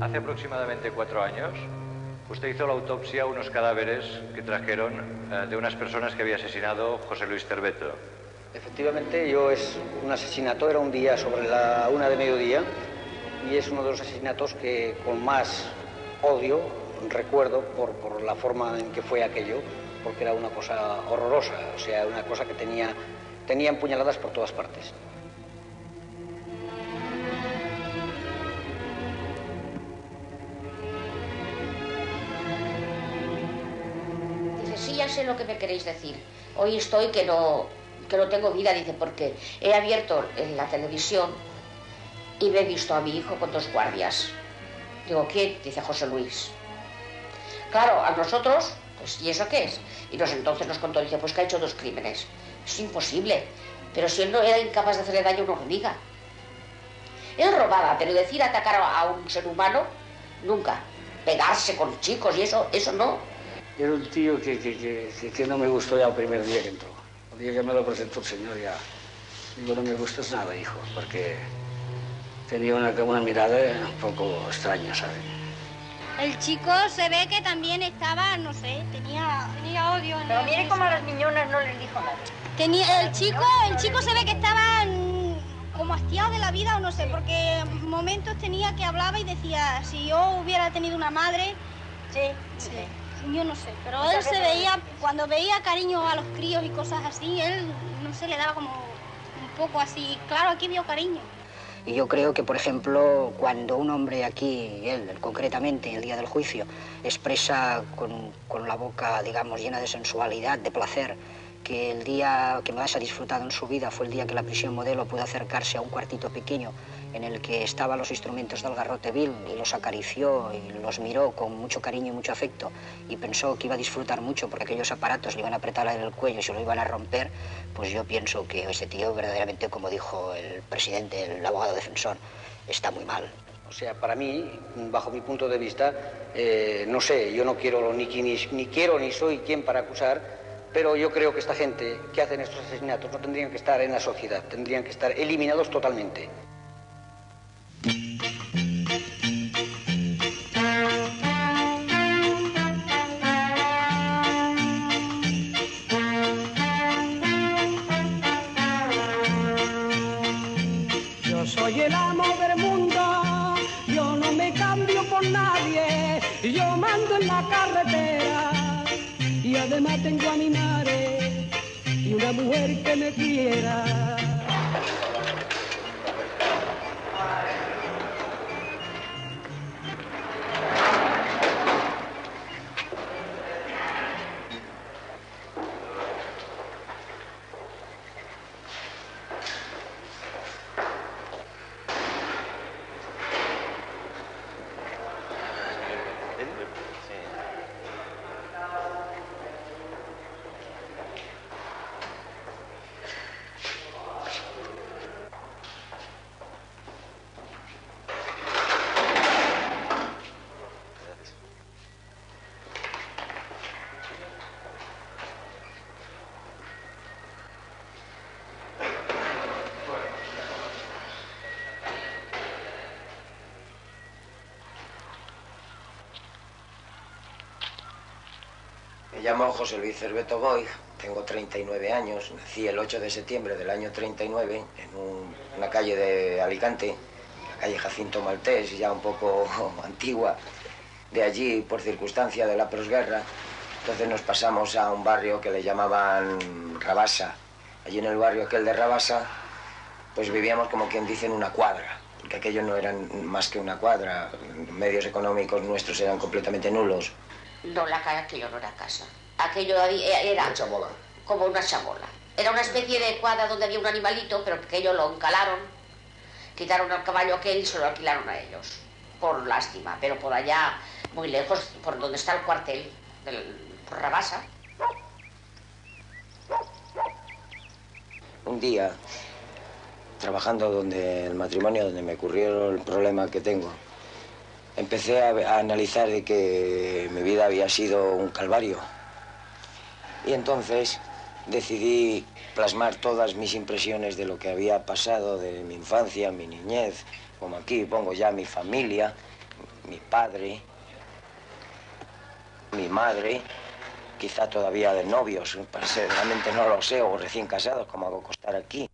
Hace aproximadamente 4 años, usted hizo la autopsia a unos cadáveres que trajeron de unas personas que había asesinado José Luis Cerveto. Efectivamente, es un asesinato, era un día sobre la 1 de mediodía, y es uno de los asesinatos que con más odio recuerdo por la forma en que fue aquello, porque era una cosa horrorosa, o sea, una cosa que tenía empuñaladas por todas partes. Dice, sí, ya sé lo que me queréis decir. Hoy estoy que no tengo vida, dice, porque he abierto en la televisión y me he visto a mi hijo con 2 guardias. Digo, ¿quién? Dice, José Luis. Claro, a nosotros, pues, ¿y eso qué es? Y entonces nos contó, dice, pues que ha hecho 2 crímenes. Es imposible. Pero si él no era incapaz de hacerle daño a una hormiga. Él robaba, pero decir atacar a un ser humano, nunca. Pegarse con chicos y eso no. Era un tío que no me gustó ya el primer día que entró. El día que me lo presentó el señor ya, digo, no me gustas nada, hijo, porque tenía una mirada un poco extraña, ¿sabes? El chico se ve que también estaba, no sé, tenía odio. Pero mire cómo a las niñonas no les dijo nada. El chico se ve que estaba como hastiado de la vida o no sé, porque en momentos tenía que hablaba y decía, si yo hubiera tenido una madre... Sí. Yo no sé, pero él se veía, cuando veía cariño a los críos y cosas así, él, no sé, le daba como un poco así, claro, aquí vio cariño. Y yo creo que, por ejemplo, cuando un hombre aquí, él concretamente, el día del juicio, expresa con la boca, digamos, llena de sensualidad, de placer, que el día que más ha disfrutado en su vida fue el día que la prisión modelo pudo acercarse a un cuartito pequeño en el que estaban los instrumentos del Garrote Vil y los acarició y los miró con mucho cariño y mucho afecto y pensó que iba a disfrutar mucho porque aquellos aparatos le iban a apretar en el cuello y se lo iban a romper, pues yo pienso que ese tío verdaderamente, como dijo el presidente, el abogado defensor, está muy mal. O sea, para mí, bajo mi punto de vista, no sé, yo no quiero ni quiero ni soy quien para acusar, pero yo creo que esta gente que hacen estos asesinatos no tendrían que estar en la sociedad, tendrían que estar eliminados totalmente. Yo soy el amo del mundo, yo no me cambio por nadie, yo mando en la carretera y además tengo a mi madre y una mujer que me quiera. Me llamo José Luis Cerveto Boig, tengo 39 años, nací el 8 de septiembre del año 39 en una calle de Alicante, la calle Jacinto Maltés, ya un poco antigua. De allí, por circunstancia de la posguerra, entonces nos pasamos a un barrio que le llamaban Rabasa. Allí en el barrio aquel de Rabasa, pues vivíamos como quien dice en una cuadra, porque aquello no eran más que una cuadra, medios económicos nuestros eran completamente nulos. No, aquello no era casa. Aquello era una chabola. Como una chabola. Era una especie de cuadra donde había un animalito, pero aquello lo encalaron, quitaron al caballo aquel y se lo alquilaron a ellos. Por lástima, pero por allá, muy lejos, por donde está el cuartel, por Rabasa. Un día, trabajando donde el matrimonio, donde me ocurrió el problema que tengo, empecé a analizar de que mi vida había sido un calvario. Y entonces decidí plasmar todas mis impresiones de lo que había pasado, de mi infancia, mi niñez, como aquí pongo ya mi familia, mi padre, mi madre, quizá todavía de novios, realmente no lo sé, o recién casados, como hago costar aquí.